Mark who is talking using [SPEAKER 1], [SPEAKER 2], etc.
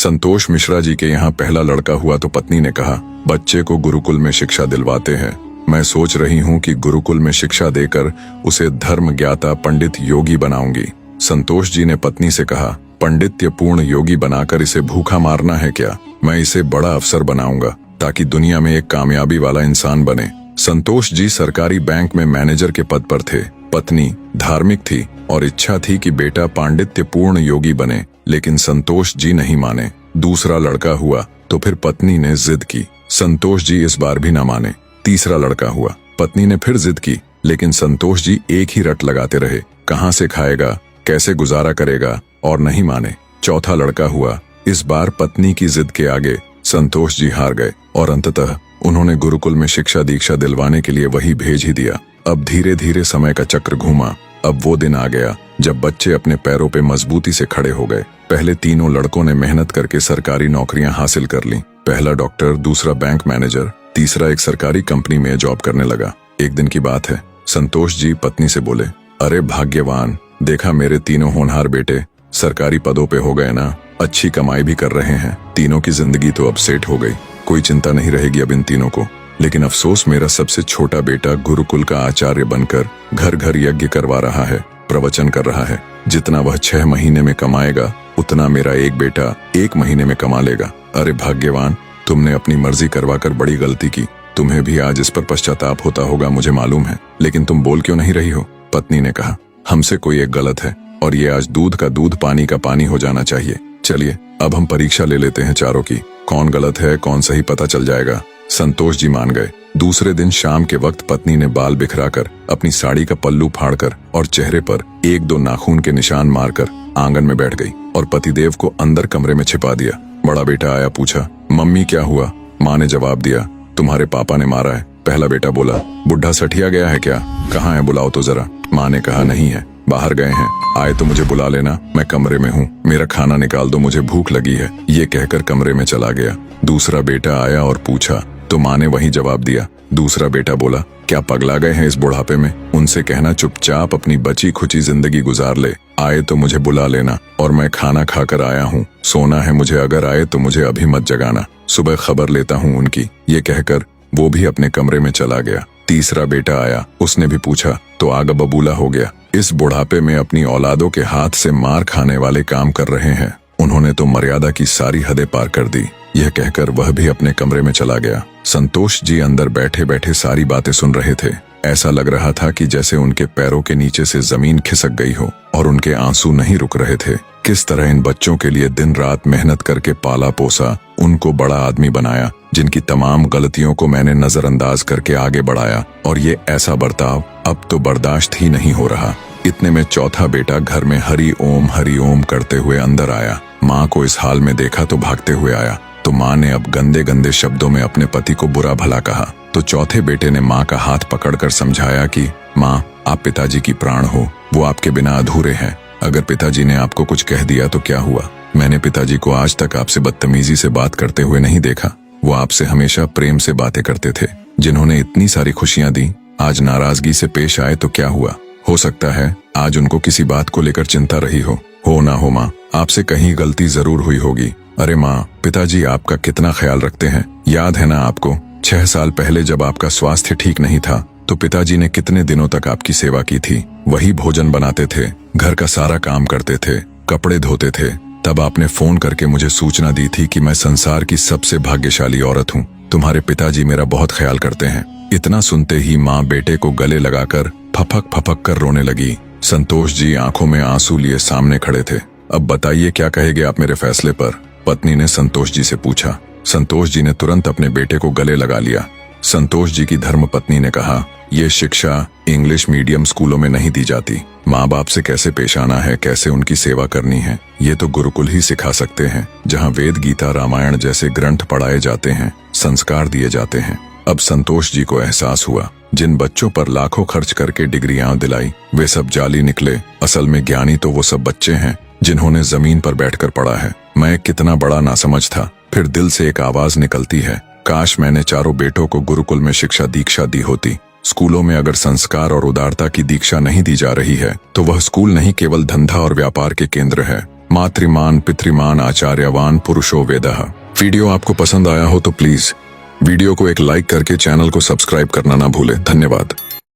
[SPEAKER 1] संतोष मिश्रा जी के यहाँ पहला लड़का हुआ तो पत्नी ने कहा, बच्चे को गुरुकुल में शिक्षा दिलवाते हैं। मैं सोच रही हूँ कि गुरुकुल में शिक्षा देकर उसे धर्म ज्ञाता पंडित योगी बनाऊंगी। संतोष जी ने पत्नी से कहा, पंडित्य पूर्ण योगी बनाकर इसे भूखा मारना है क्या? मैं इसे बड़ा अफसर बनाऊंगा ताकि दुनिया में एक कामयाबी वाला इंसान बने। संतोष जी सरकारी बैंक में मैनेजर के पद पर थे। पत्नी धार्मिक थी और इच्छा थी कि बेटा पांडित्य पूर्ण योगी बने, लेकिन संतोष जी नहीं माने। दूसरा लड़का हुआ तो फिर पत्नी ने जिद की। संतोष जी इस बार भी न माने। तीसरा लड़का हुआ, पत्नी ने फिर जिद की, लेकिन संतोष जी एक ही रट लगाते रहे, कहाँ से खाएगा, कैसे गुजारा करेगा, और नहीं माने। चौथा लड़का हुआ। इस बार पत्नी की जिद के आगे संतोष जी हार गए और अंततः उन्होंने गुरुकुल में शिक्षा दीक्षा दिलवाने के लिए वही भेज ही दिया। अब धीरे धीरे समय का चक्र घूमा। अब वो दिन आ गया जब बच्चे अपने पैरों पे मजबूती से खड़े हो गए। पहले तीनों लड़कों ने मेहनत करके सरकारी नौकरियां हासिल कर ली। पहला डॉक्टर, दूसरा बैंक मैनेजर, तीसरा एक सरकारी कंपनी में जॉब करने लगा। एक दिन की बात है, संतोष जी पत्नी से बोले, अरे भाग्यवान, देखा मेरे तीनों होनहार बेटे सरकारी पदों पे हो गए ना, अच्छी कमाई भी कर रहे हैं। तीनों की जिंदगी तो अब सेट हो गई, कोई चिंता नहीं रहेगी अब इन तीनों को। लेकिन अफसोस, मेरा सबसे छोटा बेटा गुरुकुल का आचार्य बनकर घर घर यज्ञ करवा रहा है, प्रवचन कर रहा है। जितना वह 6 महीने में कमाएगा उतना मेरा एक बेटा 1 महीने में कमा लेगा। अरे भाग्यवान, तुमने अपनी मर्जी करवाकर बड़ी गलती की। तुम्हें भी आज इस पर पश्चाताप होता होगा, मुझे मालूम है, लेकिन तुम बोल क्यों नहीं रही हो? पत्नी ने कहा, हमसे कोई एक गलत है और ये आज दूध का दूध पानी का पानी हो जाना चाहिए। चलिए अब हम परीक्षा ले लेते हैं चारों की, कौन गलत है कौन सही पता चल जाएगा। संतोष जी मान गए। दूसरे दिन शाम के वक्त पत्नी ने बाल बिखराकर, अपनी साड़ी का पल्लू फाड़कर और चेहरे पर 1-2 नाखून के निशान मारकर आंगन में बैठ गई और पतिदेव को अंदर कमरे में छिपा दिया। बड़ा बेटा आया, पूछा, मम्मी क्या हुआ? माँ ने जवाब दिया, तुम्हारे पापा ने मारा है। पहला बेटा बोला, बुढ़ा सठिया गया है क्या? कहाँ है, बुलाओ तो जरा। माँ ने कहा, नहीं है, बाहर गए हैं, आए तो मुझे बुला लेना, मैं कमरे में हूँ, मेरा खाना निकाल दो, मुझे भूख लगी है। ये कहकर कमरे में चला गया। दूसरा बेटा आया और पूछा तो माँ ने वही जवाब दिया। दूसरा बेटा बोला, क्या पगला गए हैं इस बुढ़ापे में? उनसे कहना चुपचाप अपनी बची खुची जिंदगी गुजार ले, आए तो मुझे बुला लेना, और मैं खाना खाकर आया हूँ, सोना है मुझे, अगर आए तो मुझे अभी मत जगाना, सुबह खबर लेता हूँ उनकी। ये कहकर वो भी अपने कमरे में चला गया। तीसरा बेटा आया, उसने भी पूछा तो आगा बबूला हो गया। इस बुढ़ापे में अपनी औलादों के हाथ से मार खाने वाले काम कर रहे हैं, उन्होंने तो मर्यादा की सारी हदें पार कर दी। यह कहकर वह भी अपने कमरे में चला गया। संतोष जी अंदर बैठे बैठे सारी बातें सुन रहे थे। ऐसा लग रहा था कि जैसे उनके पैरों के नीचे से जमीन खिसक गई हो और उनके आंसू नहीं रुक रहे थे। किस तरह इन बच्चों के लिए दिन रात मेहनत करके पाला पोसा, उनको बड़ा आदमी बनाया, जिनकी तमाम गलतियों को मैंने नजरअंदाज करके आगे बढ़ाया, और ये ऐसा बर्ताव अब तो बर्दाश्त ही नहीं हो रहा। इतने में चौथा बेटा घर में हरि ओम करते हुए अंदर आया। माँ को इस हाल में देखा तो भागते हुए आया, तो माँ ने अब गंदे गंदे शब्दों में अपने पति को बुरा भला कहा। तो चौथे बेटे ने माँ का हाथ पकड़कर समझाया कि माँ, आप पिताजी की प्राण हो, वो आपके बिना अधूरे हैं। अगर पिताजी ने आपको कुछ कह दिया तो क्या हुआ? मैंने पिताजी को आज तक आपसे बदतमीजी से बात करते हुए नहीं देखा। वो आपसे हमेशा प्रेम से बातें करते थे। जिन्होंने इतनी सारी खुशियां दी, आज नाराजगी से पेश आए तो क्या हुआ? हो सकता है आज उनको किसी बात को लेकर चिंता रही हो ना हो माँ, आपसे कहीं गलती जरूर हुई होगी। अरे माँ, पिताजी आपका कितना ख्याल रखते हैं, याद है ना आपको? 6 साल पहले जब आपका स्वास्थ्य ठीक नहीं था तो पिताजी ने कितने दिनों तक आपकी सेवा की थी। वही भोजन बनाते थे, घर का सारा काम करते थे, कपड़े धोते थे। तब आपने फोन करके मुझे सूचना दी थी कि मैं संसार की सबसे भाग्यशाली औरत हूँ, तुम्हारे पिताजी मेरा बहुत ख्याल करते हैं। इतना सुनते ही माँ बेटे को गले लगाकर फपक फपक कर रोने लगी। संतोष जी आंखों में आंसू लिए सामने खड़े थे। अब बताइए क्या कहेंगे आप मेरे फैसले पर? पत्नी ने संतोष जी से पूछा। संतोष जी ने तुरंत अपने बेटे को गले लगा लिया। संतोष जी की धर्मपत्नी ने कहा, ये शिक्षा इंग्लिश मीडियम स्कूलों में नहीं दी जाती। माँ बाप से कैसे पेश आना है, कैसे उनकी सेवा करनी है, ये तो गुरुकुल ही सिखा सकते हैं, जहाँ वेद गीता रामायण जैसे ग्रंथ पढ़ाए जाते हैं, संस्कार दिए जाते हैं। अब संतोष जी को एहसास हुआ, जिन बच्चों पर लाखों खर्च करके डिग्रियां दिलाई, वे सब जाली निकले। असल में ज्ञानी तो वो सब बच्चे हैं जिन्होंने जमीन पर बैठकर पढ़ा है। मैं कितना बड़ा नासमझ था। फिर दिल से एक आवाज निकलती है, काश मैंने चारों बेटों को गुरुकुल में शिक्षा दीक्षा दी होती। स्कूलों में अगर संस्कार और उदारता की दीक्षा नहीं दी जा रही है तो वह स्कूल नहीं, केवल धंधा और व्यापार के केंद्र है। मातृमान पितृमान आचार्यवान पुरुषो वेदः। वीडियो आपको पसंद आया हो तो प्लीज वीडियो को एक लाइक करके चैनल को सब्सक्राइब करना ना भूले। धन्यवाद।